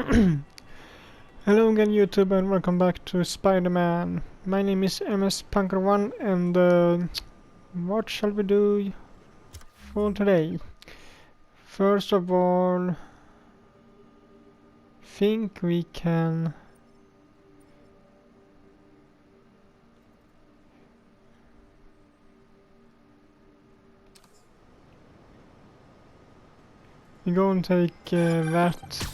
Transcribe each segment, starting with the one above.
Hello again YouTube and welcome back to Spider-Man. My name is MS-Punker1 and what shall we do for today? First of all, think we can go and take that.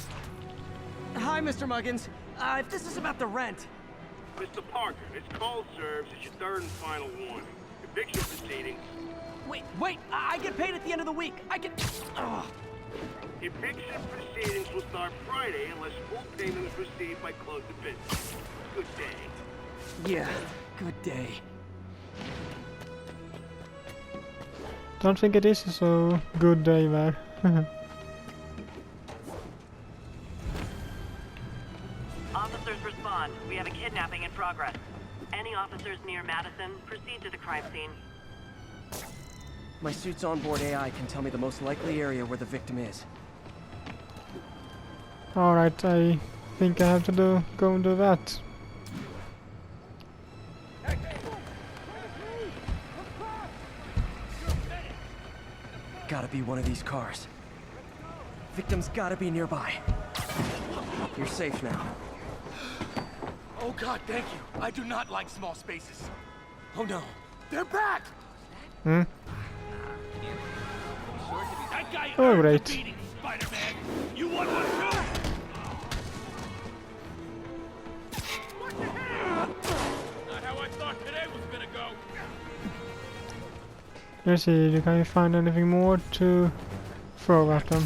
Hi, Mr. Muggins. If this is about the rent... Mr. Parker, this call serves as your third and final warning. Eviction proceedings. Wait! I get paid at the end of the week. I get... Ugh. Eviction proceedings will start Friday unless full payment is received by close of business. Good day. Yeah, good day. Don't think it is a so good day there. Officers respond. We have a kidnapping in progress. Any officers near Madison, proceed to the crime scene. My suit's onboard AI can tell me the most likely area where the victim is. Alright, I think I have to go and do that. Gotta be one of these cars. Victim's gotta be nearby. You're safe now. Oh God, thank you. I do not like small spaces. Oh no, they're back! Hmm? That guy Oh, earned great. the beating, Spider-Man. You want one too? Not how I thought today was gonna go. Let's see, can you find anything more to throw at them?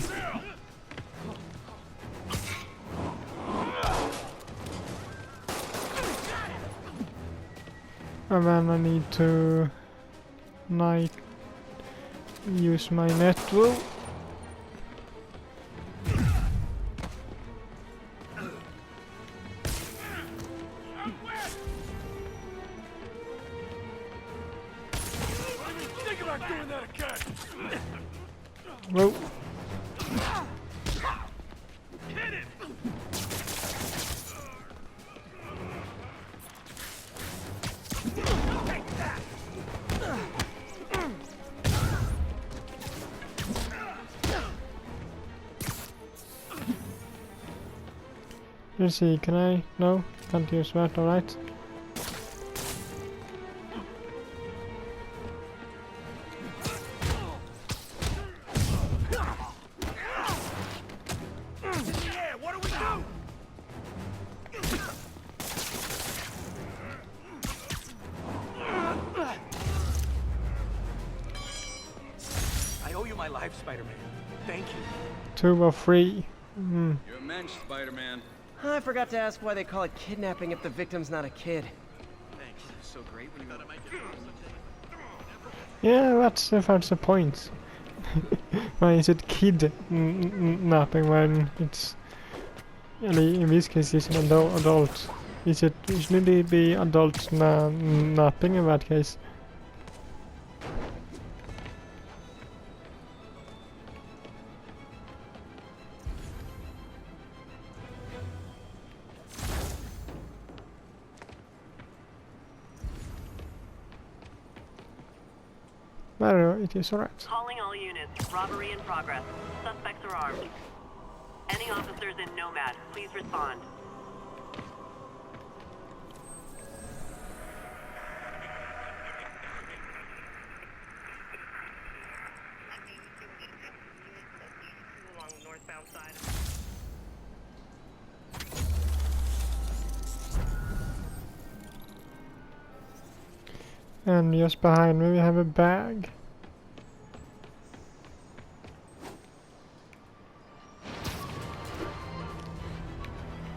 And then I need to use my net tool. Think about doing that again. Whoa. Hit it! Let's see, can I? No, can't use that, alright. Yeah, what do we do? I owe you my life, Spider-Man. Thank you. 2 or 3. Hmm. You're a mensch, Spider-Man. I forgot to ask why they call it kidnapping if the victim's not a kid. Thanks. So great when you Yeah, that's the point. Why is it kidnapping when it's... in this case it's an adult? Shouldn't it be adult napping in that case? Well, it is alright. Calling all units. Robbery in progress. Suspects are armed. Any officers in Nomad, please respond. Along the northbound side. And just behind me we have a bag.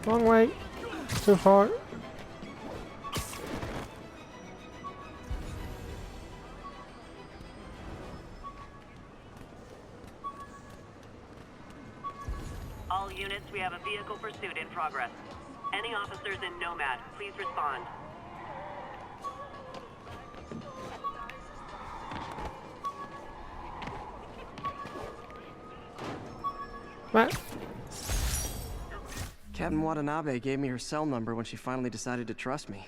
Wrong way. Too far. All units, we have a vehicle pursuit in progress. Any officers in Nomad, please respond. What? Captain Watanabe gave me her cell number when she finally decided to trust me.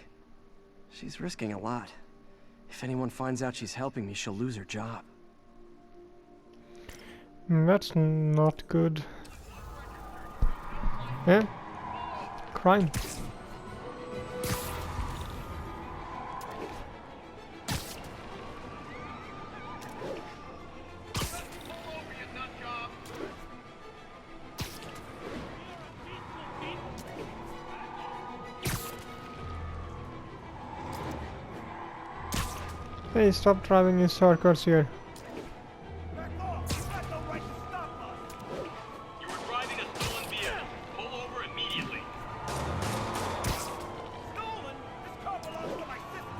She's risking a lot. If anyone finds out she's helping me, she'll lose her job. That's not good. Yeah? Crime. Hey, stop driving in circles here. You were driving a stolen vehicle. Pull over immediately. Stolen? This car belongs to my sister.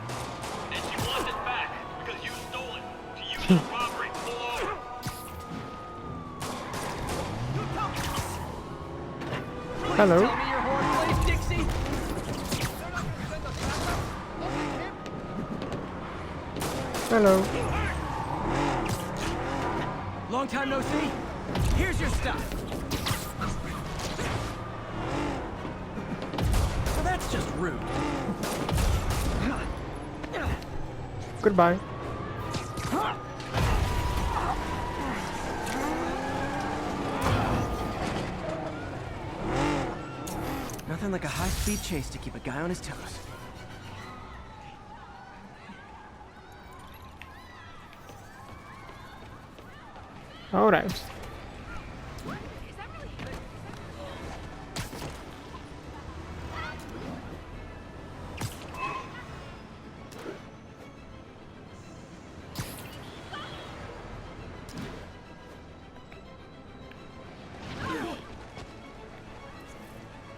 And she wants it back because you stole it. To use in a robbery. Pull over. Hello. Tell me your horn plays, Dixie! Hello. Long time no see. Here's your stuff. So that's just rude. Goodbye. Nothing like a high-speed chase to keep a guy on his toes. All right.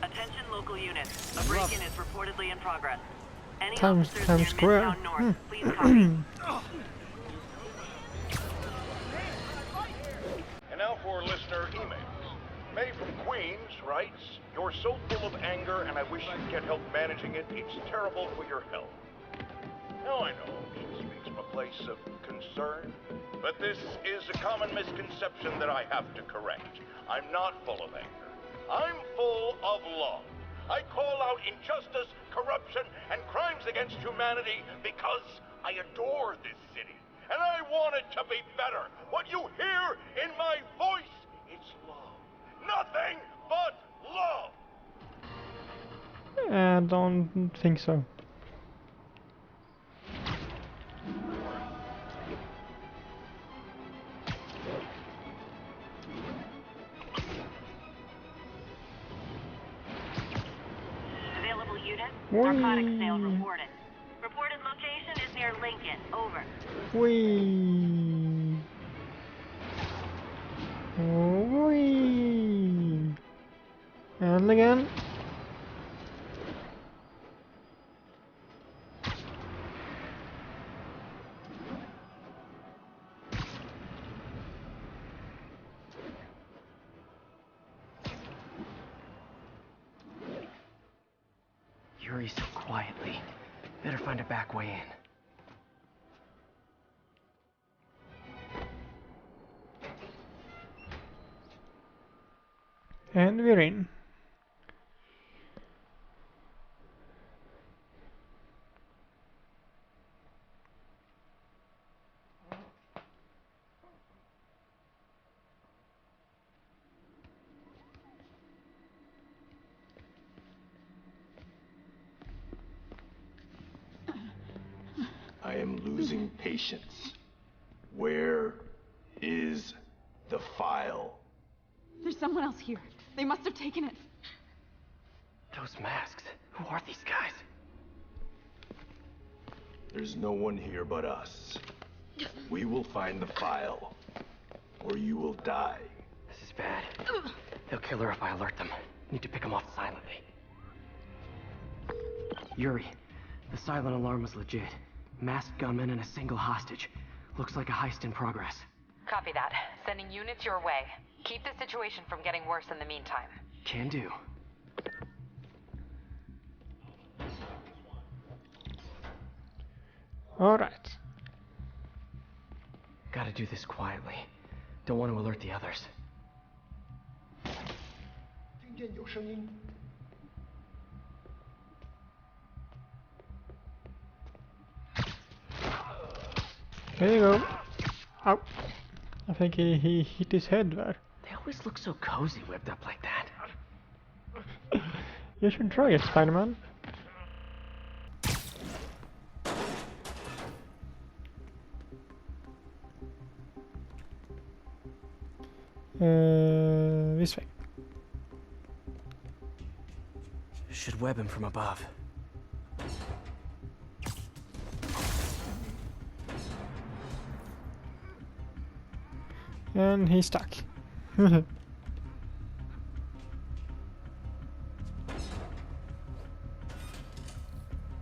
Attention local units. A break-in is reportedly in progress. Any Times officers near Square. Midtown North, please copy. And now for listener emails. May from Queens writes, "You're so full of anger and I wish you'd get help managing it. It's terrible for your health." Now I know she speaks from a place of concern, but this is a common misconception that I have to correct. I'm not full of anger. I'm full of love. I call out injustice, corruption, and crimes against humanity because I adore this city. And I want it to be better. What you hear in my voice, it's love. Nothing but love. I don't think so. Available units. Whee! Narcotics sales reported. Reported location is near Lincoln. Over. Whee! Whee! And again. Yuri so quietly. Better find a back way in. And we're in. I am losing patience. Where is the file? There's someone else here. They must have taken it. Those masks. Who are these guys? There's no one here but us. We will find the file, or you will die. This is bad. They'll kill her if I alert them. Need to pick them off silently. Yuri, the silent alarm was legit. Masked gunmen and a single hostage. Looks like a heist in progress. Copy that. Sending units your way. Keep the situation from getting worse in the meantime. Can do. All right. Gotta do this quietly. Don't want to alert the others. 听见有声音， There you go. Ow. I think he hit his head there. They always look so cozy whipped up like that. You should try it, Spider-Man. This way. Should web him from above. And he's stuck.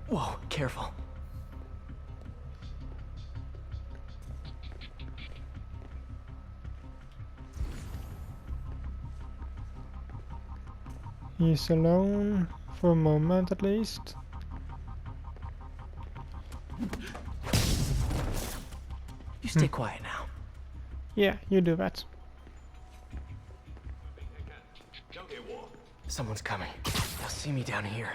Whoa, careful. He's alone for a moment at least. You stay quiet now. Yeah, you do that. Someone's coming. They'll see me down here.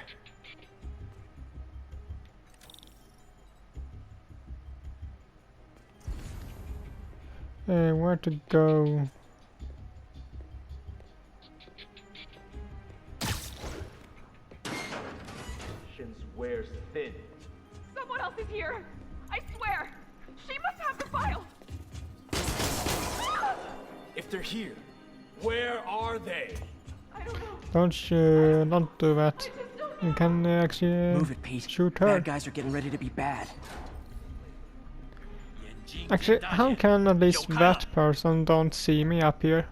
Where to go? Wears thin. Someone else is here. I swear. She must have the file. If they're here, where are they? I don't know. Don't do that. You can actually Move it, Pete. shoot her. Bad guys are getting ready to be bad. Actually, how can at least that person don't see me up here?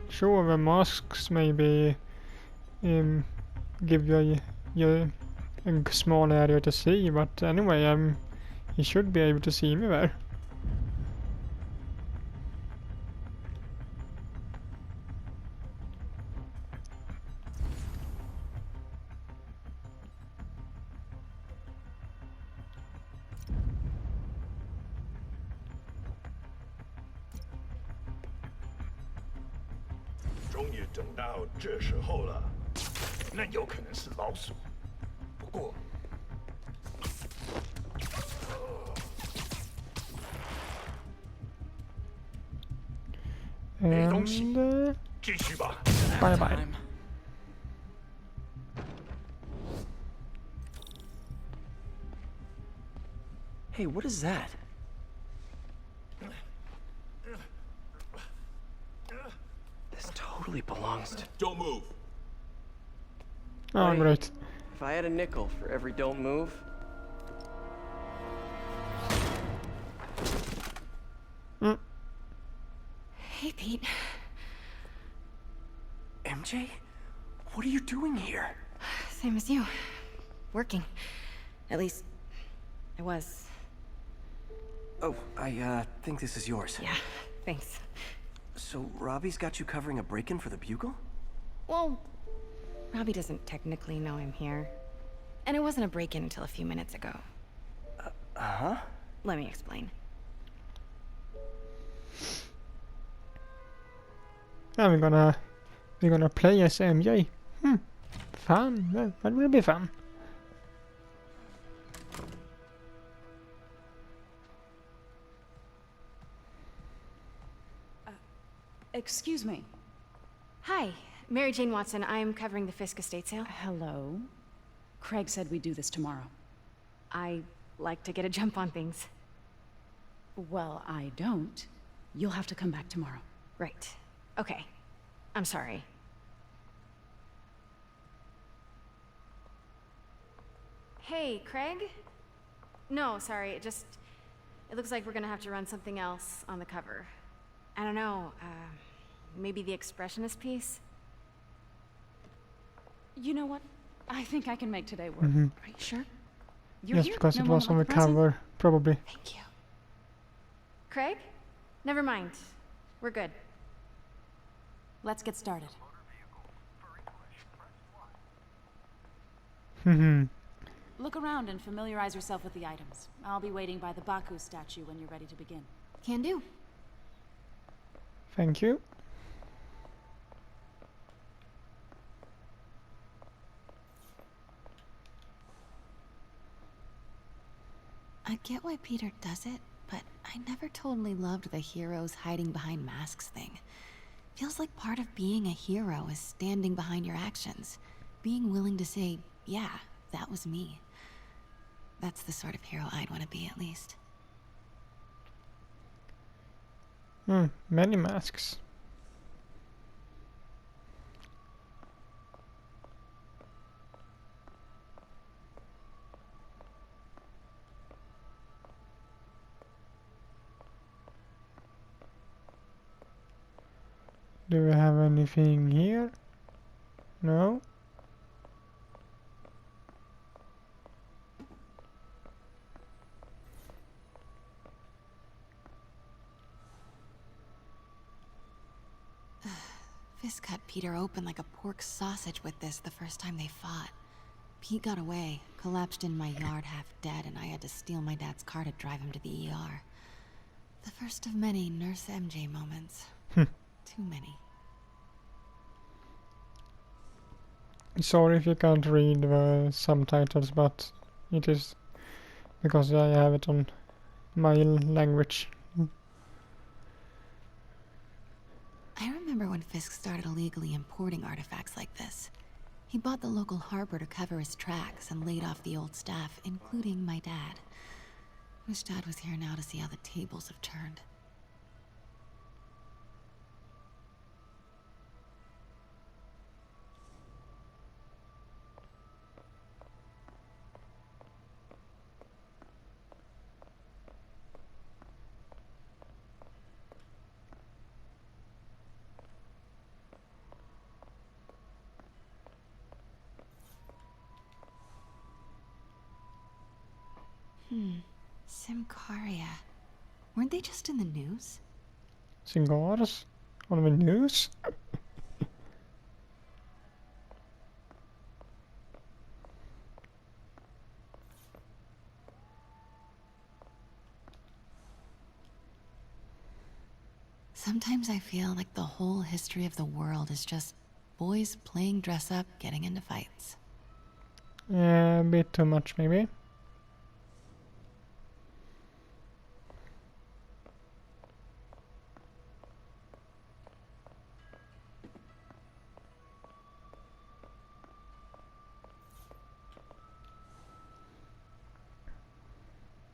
Sure, the masks maybe give you a small area to see, but anyway, he should be able to see me there. And bye bye. Hey, what is that? This totally belongs to... Don't move. Oh, great. If I had a nickel for every don't move... Hey, Pete. MJ? What are you doing here? Same as you. Working. At least, I was. Oh, I think this is yours. Yeah, thanks. So, Robbie's got you covering a break-in for the Bugle? Well, Robbie doesn't technically know I'm here. And it wasn't a break-in until a few minutes ago. Uh-huh? Let me explain. Yeah, we're gonna play as MJ. Fun. That will be fun. Excuse me. Hi, Mary Jane Watson. I'm covering the Fisk estate sale. Hello. Craig said we'd do this tomorrow. I like to get a jump on things. Well, I don't. You'll have to come back tomorrow. Right. Okay. I'm sorry. Hey, Craig? No, sorry, it looks like we're gonna have to run something else on the cover. I don't know, maybe the expressionist piece? You know what? I think I can make today work. Mm-hmm. Are you sure? You're Yes, here? because No it was on moment the like present? cover, probably. Thank you. Craig? Never mind. We're good. Let's get started. Look around and familiarize yourself with the items. I'll be waiting by the Baku statue when you're ready to begin. Can do. Thank you. I get why Peter does it, but I never totally loved the heroes hiding behind masks thing. Feels like part of being a hero is standing behind your actions. Being willing to say, yeah, that was me. That's the sort of hero I'd want to be, at least. Many masks. Do we have anything here? No? Fisk cut Peter open like a pork sausage with this the first time they fought. Pete got away, collapsed in my yard half dead, and I had to steal my dad's car to drive him to the ER. The first of many Nurse MJ moments. Too many. Sorry if you can't read the subtitles, but it is because I have it on my language. I remember when Fisk started illegally importing artifacts like this. He bought the local harbor to cover his tracks and laid off the old staff, including my dad. Wish Dad was here now to see how the tables have turned. Symkaria. Weren't they just in the news? Cigars? On the news? Sometimes I feel like the whole history of the world is just boys playing dress up, getting into fights. Yeah, a bit too much maybe.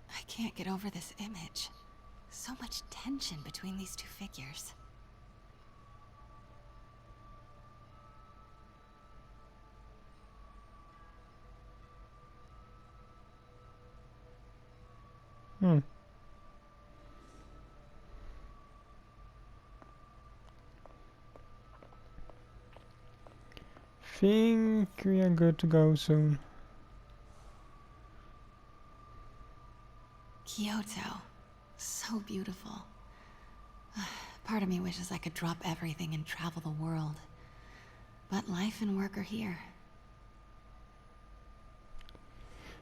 I can't get over this image. So much tension between these two figures. Think we are good to go soon. Kyoto. So beautiful. Part of me wishes I could drop everything and travel the world. But life and work are here.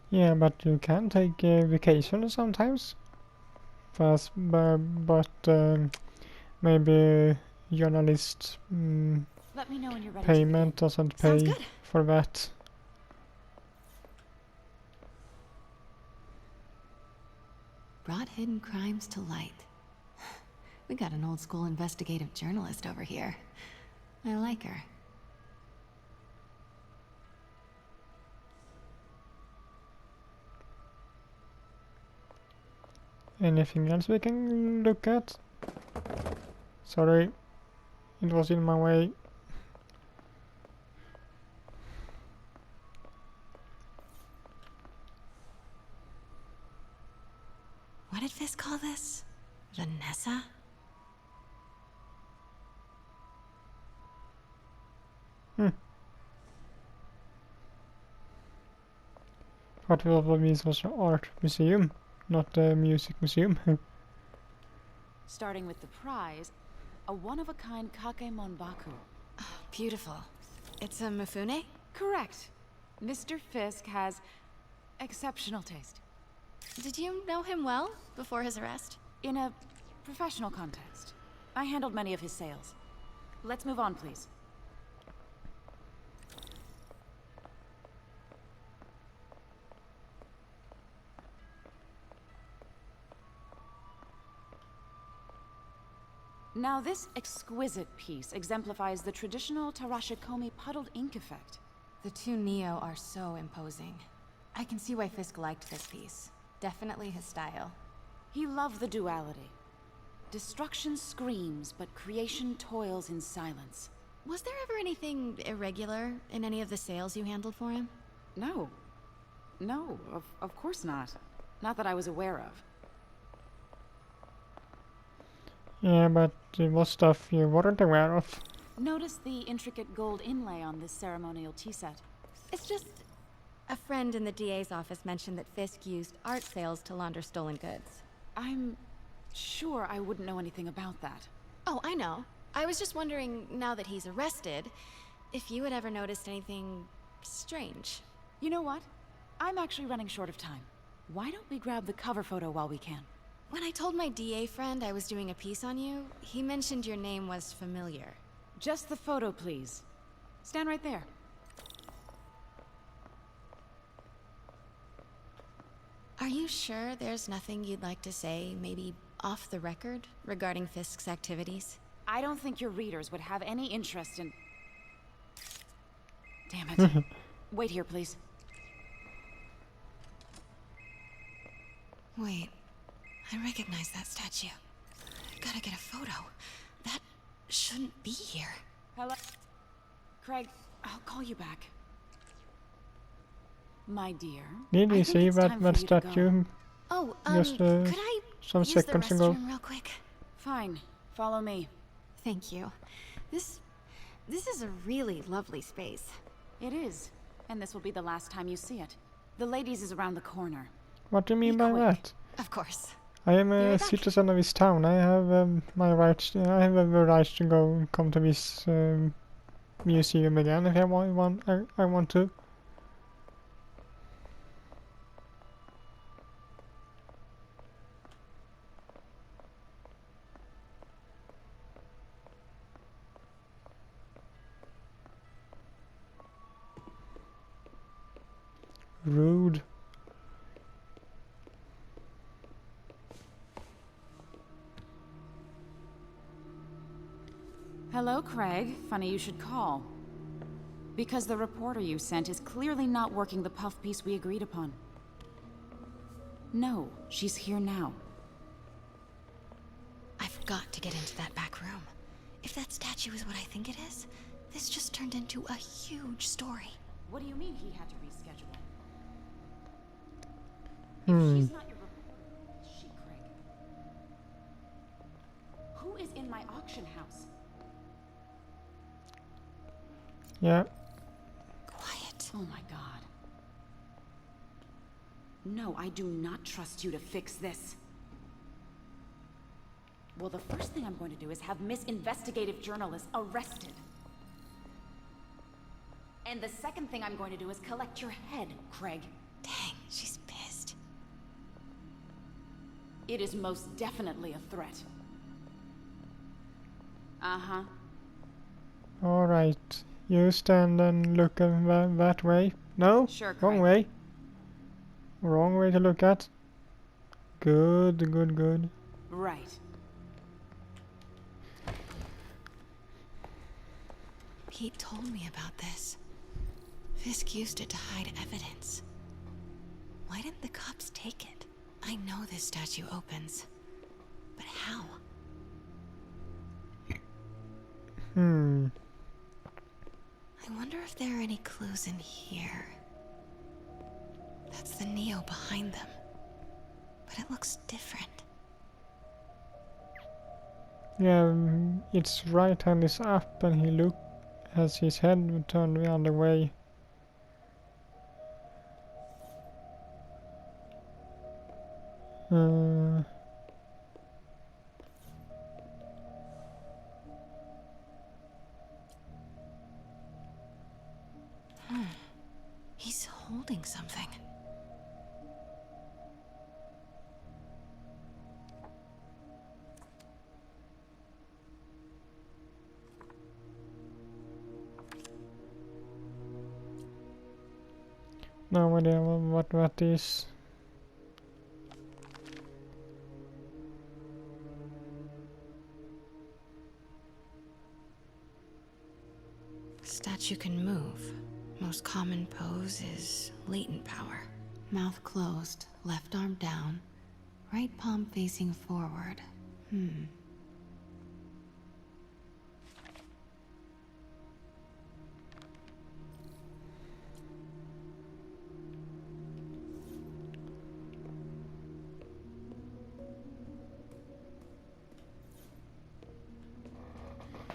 Yeah, but you can take a vacation sometimes. Fast, but maybe journalist Let me know when you're ready. payment doesn't pay for that. Brought hidden crimes to light. We got an old school investigative journalist over here. I like her. Anything else we can look at? Sorry, it was in my way. What did Fisk call this? Vanessa? What of this was an art museum, not a music museum. Starting with the prize, a one-of-a-kind Kakemon Baku. Oh, beautiful. It's a Mifune? Correct. Mr. Fisk has exceptional taste. Did you know him well before his arrest? In a professional context. I handled many of his sales. Let's move on, please. Now this exquisite piece exemplifies the traditional Tarashikomi puddled ink effect. The two Neo are so imposing. I can see why Fisk liked this piece. Definitely his style. He loved the duality. Destruction screams, but creation toils in silence. Was there ever anything irregular in any of the sales you handled for him? No. No, of course not. Not that I was aware of. Yeah, but it was stuff you weren't aware of. Notice the intricate gold inlay on this ceremonial tea set. It's just... a friend in the DA's office mentioned that Fisk used art sales to launder stolen goods. I'm sure I wouldn't know anything about that. Oh, I know. I was just wondering, now that he's arrested, if you had ever noticed anything strange. You know what? I'm actually running short of time. Why don't we grab the cover photo while we can? When I told my DA friend I was doing a piece on you, he mentioned your name was familiar. Just the photo, please. Stand right there. Are you sure there's nothing you'd like to say, maybe off the record, regarding Fisk's activities? I don't think your readers would have any interest in... Damn it. Wait here, please. Wait, I recognize that statue. Gotta get a photo. That shouldn't be here. Hello? Craig, I'll call you back. My dear. Did you see that statue? Oh, just could I some use seconds the ago. restroom real quick? Fine. Follow me. Thank you. This is a really lovely space. It is. And this will be the last time you see it. The ladies is around the corner. What do you mean by that? Of course. I am a citizen of this town. I have my rights. I have the right to go and come to this museum again if I want to. Rude. Hello, Craig. Funny you should call. Because the reporter you sent is clearly not working the puff piece we agreed upon. No, she's here now. I've got to get into that back room. If that statue is what I think it is, this just turned into a huge story. What do you mean he had to reschedule it? Hmm. She's not your reporter, is she, Craig? Who is in my auction house? Yeah. Quiet. Oh my god. No, I do not trust you to fix this. Well, the first thing I'm going to do is have Miss Investigative Journalist arrested. And the second thing I'm going to do is collect your head, Craig. Dang, she's pissed. It is most definitely a threat. Uh-huh. Alright. You stand and look that way. No? Sure, Wrong way. Wrong way to look at. Good, good, good. Right. Pete told me about this. Fisk used it to hide evidence. Why didn't the cops take it? I know this statue opens. But how? I wonder if there are any clues in here. That's the Neo behind them. But it looks different. Yeah, its right hand is up and he has his head turned the other way. He's holding something. No idea what that is. Statue can move. Most common pose is latent power. Mouth closed, left arm down, right palm facing forward.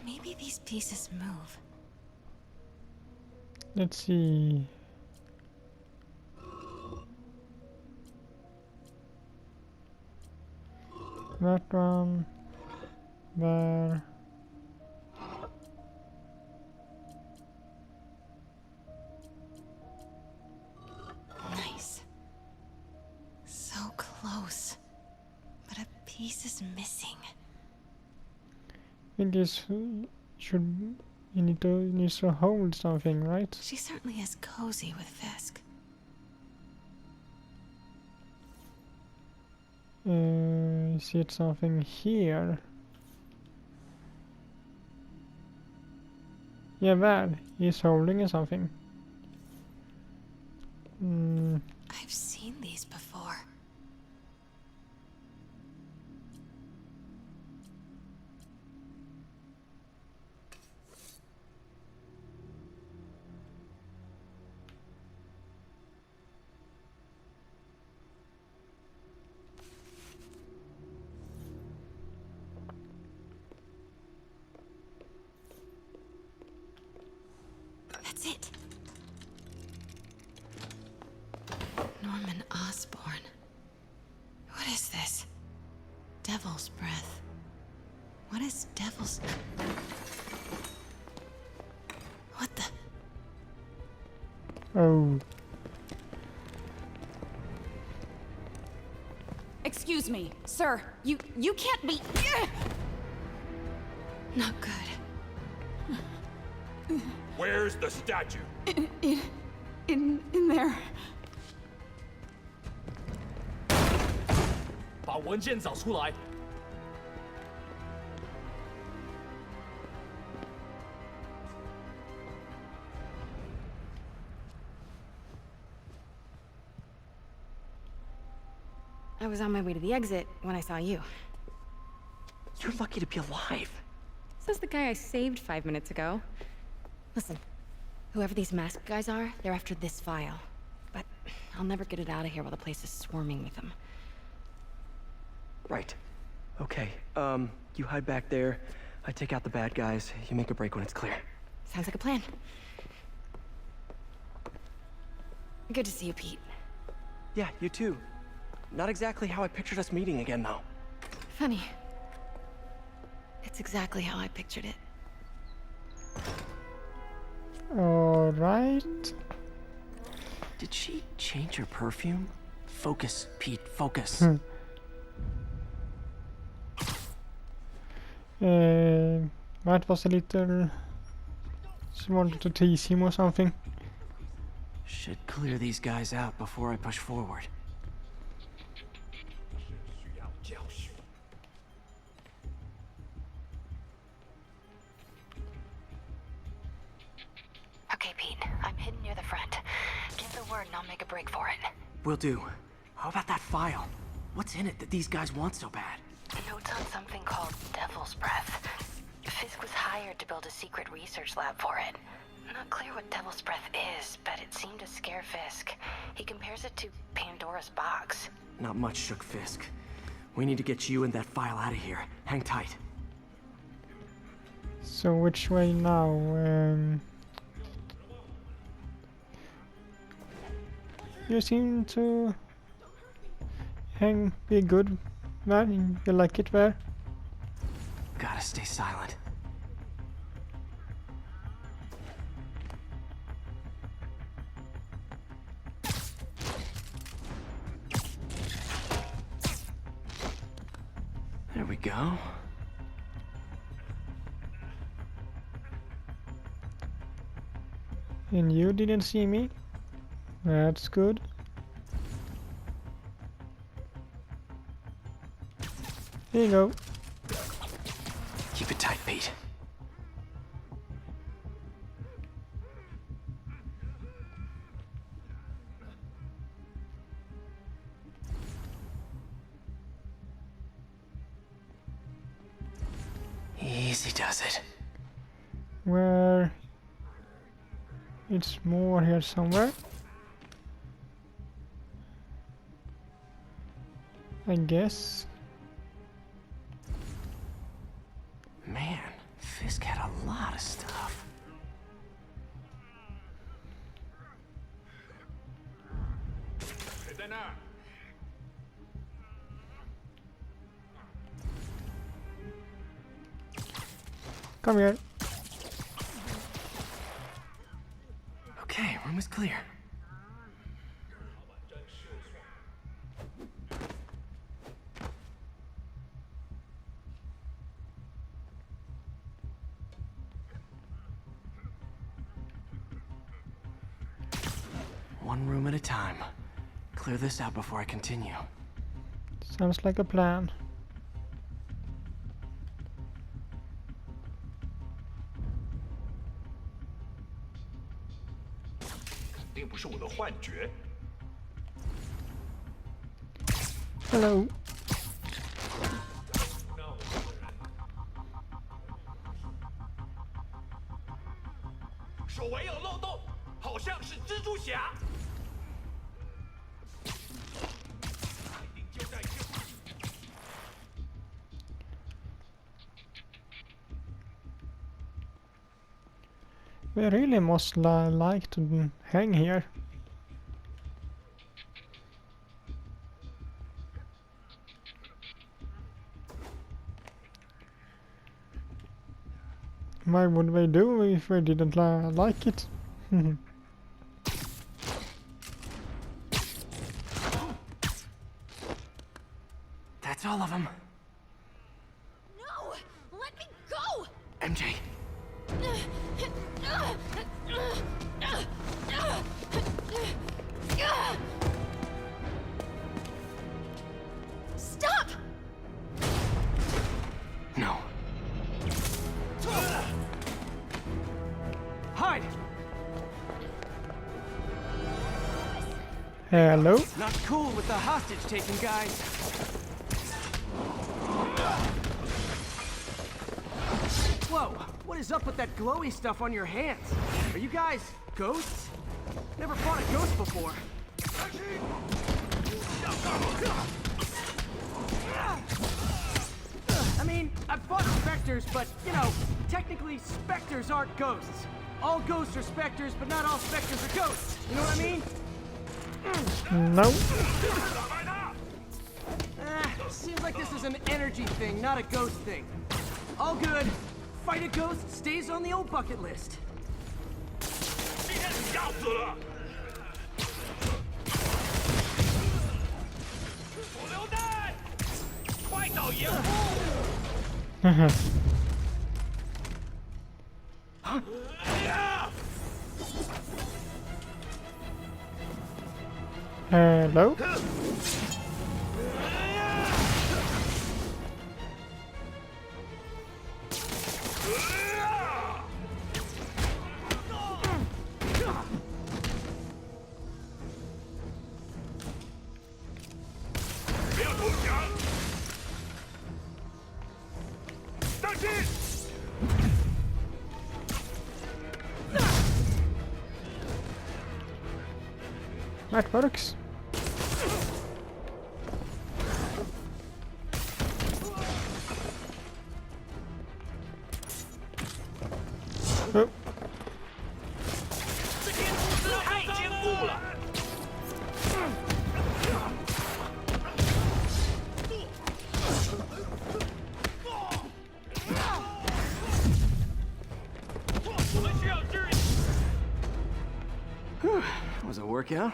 Maybe these pieces move. Let's see. That one. There. Nice. So close. But a piece is missing. I guess you need to hold something, right? She certainly is cozy with Fisk. Is it something here? Yeah, there. He's holding something. I've seen these before. That's it. Norman Osborn. What is this? Devil's breath. What is devil's... What the... Oh. Excuse me, sir. You can't be... Not good. Where's the statue? In there. 把文件找出来。 I was on my way to the exit when I saw you. You're lucky to be alive. Says the guy I saved 5 minutes ago. Listen, whoever these masked guys are, they're after this file. But I'll never get it out of here while the place is swarming with them. Right. Okay, you hide back there. I take out the bad guys. You make a break when it's clear. Sounds like a plan. Good to see you, Pete. Yeah, you too. Not exactly how I pictured us meeting again, though. Funny. It's exactly how I pictured it. All right. Did she change her perfume? Focus, Pete, focus. That was a little... She wanted to tease him or something. Should clear these guys out before I push forward. Okay, Pete. I'm hidden near the front. Give the word and I'll make a break for it. Will do. How about that file? What's in it that these guys want so bad? Notes on something called Devil's Breath. Fisk was hired to build a secret research lab for it. Not clear what Devil's Breath is, but it seemed to scare Fisk. He compares it to Pandora's box. Not much shook Fisk. We need to get you and that file out of here. Hang tight. So which way now? You seem to be good, man. You like it there? Gotta stay silent. There we go. And you didn't see me? That's good. Here you go. Keep it tight, Pete. She does it. Where? It's more here somewhere. I guess. Man, Fisk had a lot of stuff. Come here. Okay, room is clear. One room at a time. Clear this out before I continue. Sounds like a plan. Hello. 手围有漏洞，好像是蜘蛛侠。一定就在这。 We really must like to hang here. Why would we do if we didn't like it? That's all of them. No! Let me go! MJ. Stop! No. Hide! Hello? Not cool with the hostage taking, guys. Whoa, what is up with that glowy stuff on your hands? Are you guys ghosts? Never fought a ghost before. I mean, I've fought specters, but, you know, technically specters aren't ghosts. All ghosts are specters, but not all specters are ghosts. You know what I mean? No. Seems like this is an energy thing, not a ghost thing. All good. Fight a ghost stays on the old bucket list. 今天你要死了！手榴弹，快找掩护！ Hello? That works. Oh. 这间物资太坚固了。 Was it a workout?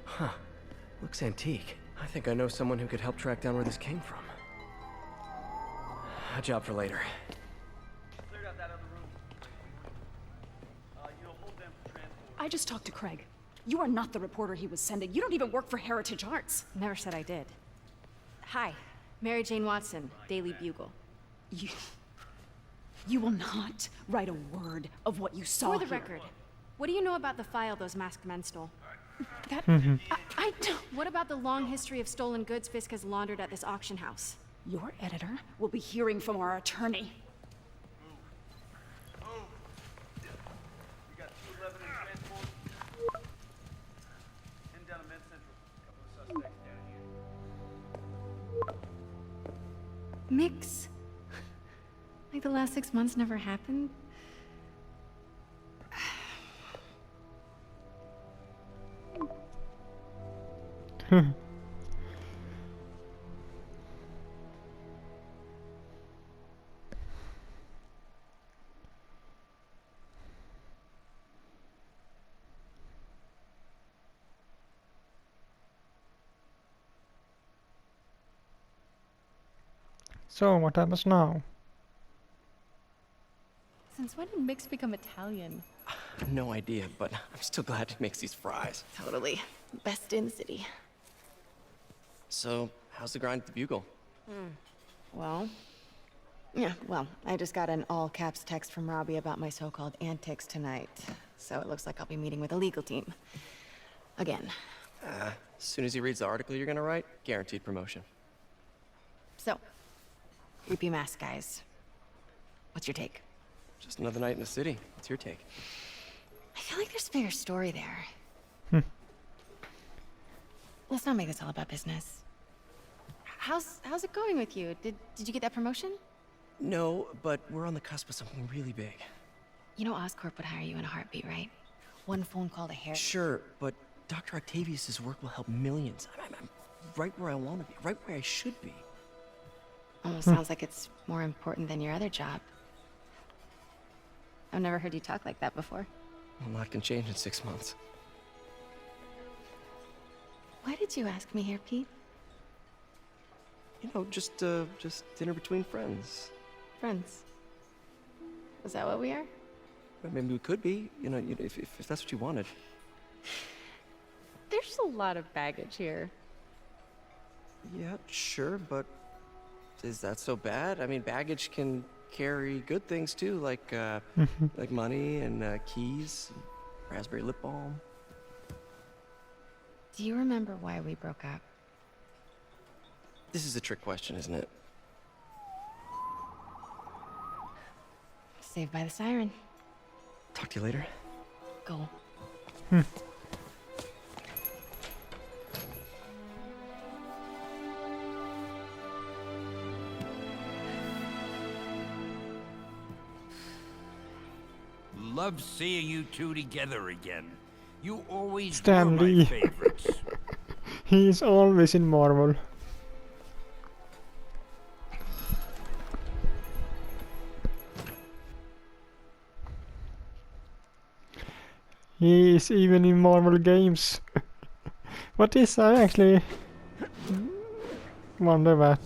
Huh. Looks antique. I think I know someone who could help track down where this came from. A job for later. I just talked to Craig. You are not the reporter he was sending. You don't even work for Heritage Arts. Never said I did. Hi, Mary Jane Watson, Daily Bugle. You will not write a word of what you saw For the here. record, What do you know about the file those masked men stole? That... I don't... What about the long history of stolen goods Fisk has laundered at this auction house? Your editor will be hearing from our attorney. Mix? Like the last 6 months never happened? So, what happens now? Since when did Mix become Italian? No idea, but I'm still glad he makes these fries. Totally. Best in the city. So, how's the grind at the Bugle? Well, I just got an all-caps text from Robbie about my so-called antics tonight. So it looks like I'll be meeting with a legal team. Again. As soon as he reads the article you're gonna write, guaranteed promotion. So, creepy mask guys. What's your take? Just another night in the city. What's your take? I feel like there's a bigger story there. Let's not make this all about business. How's it going with you? Did you get that promotion? No, but we're on the cusp of something really big. You know Oscorp would hire you in a heartbeat, right? One phone call to Harry. Sure, but Dr. Octavius's work will help millions. I'm right where I want to be, right where I should be. Almost sounds like it's more important than your other job. I've never heard you talk like that before. A lot can change in 6 months. Why did you ask me here, Pete? You know, just dinner between friends. Friends. Is that what we are? Well, maybe we could be, you know, if that's what you wanted. There's a lot of baggage here. Yeah, sure, but is that so bad? I mean, baggage can carry good things too, like like money and keys, raspberry lip balm. Do you remember why we broke up? This is a trick question, isn't it? Saved by the siren. Talk to you later. Go. Love seeing you two together again. You always Stan were my Lee. favorites. He is always in Marvel. He is even in Marvel games. What is I actually wonder that.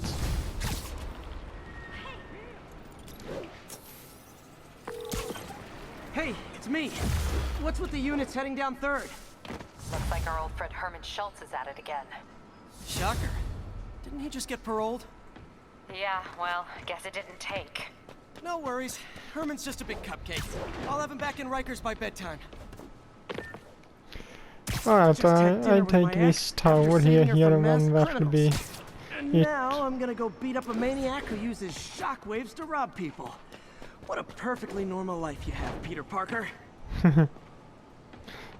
Hey, it's me. What's with the units heading down 3rd? Looks like our old friend Herman Schultz is at it again. Shocker. Didn't he just get paroled? Yeah, well, I guess it didn't take. No worries. Herman's just a big cupcake. I'll have him back in Rikers by bedtime. Alright, I take this tower here and then that will be And it. now I'm gonna go beat up a maniac who uses shockwaves to rob people. What a perfectly normal life you have, Peter Parker.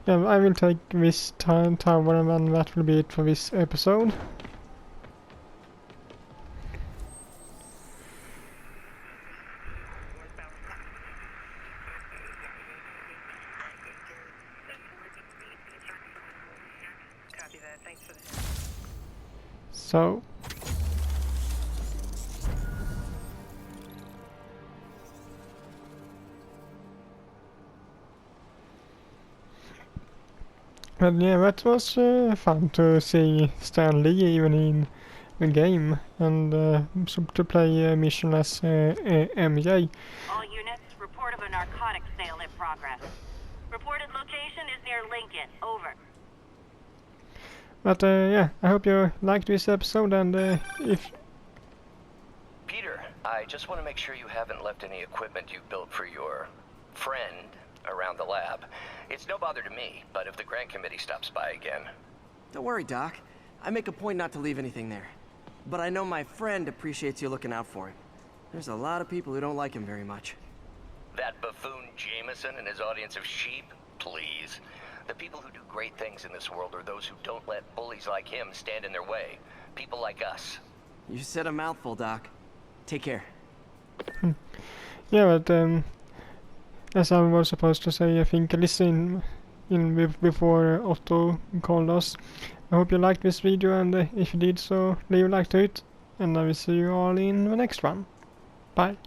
Yeah, I will take this tower and then that will be it for this episode. Copy that. Thanks for the... So but yeah, that was fun to see Stan Lee even in the game and so to play a mission as MJ. All units, report of a narcotics sale in progress. Reported location is near Lincoln. Over. But yeah, I hope you liked this episode and if... Peter, I just want to make sure you haven't left any equipment you built for your friend around the lab. It's no bother to me, but if the grant committee stops by again... Don't worry, Doc. I make a point not to leave anything there. But I know my friend appreciates you looking out for him. There's a lot of people who don't like him very much. That buffoon Jameson and his audience of sheep? Please. The people who do great things in this world are those who don't let bullies like him stand in their way. People like us. You said a mouthful, Doc. Take care. Yeah, but as I was supposed to say, I think listen in before Otto called us. I hope you liked this video, and if you did so, leave a like to it, and I will see you all in the next one. Bye.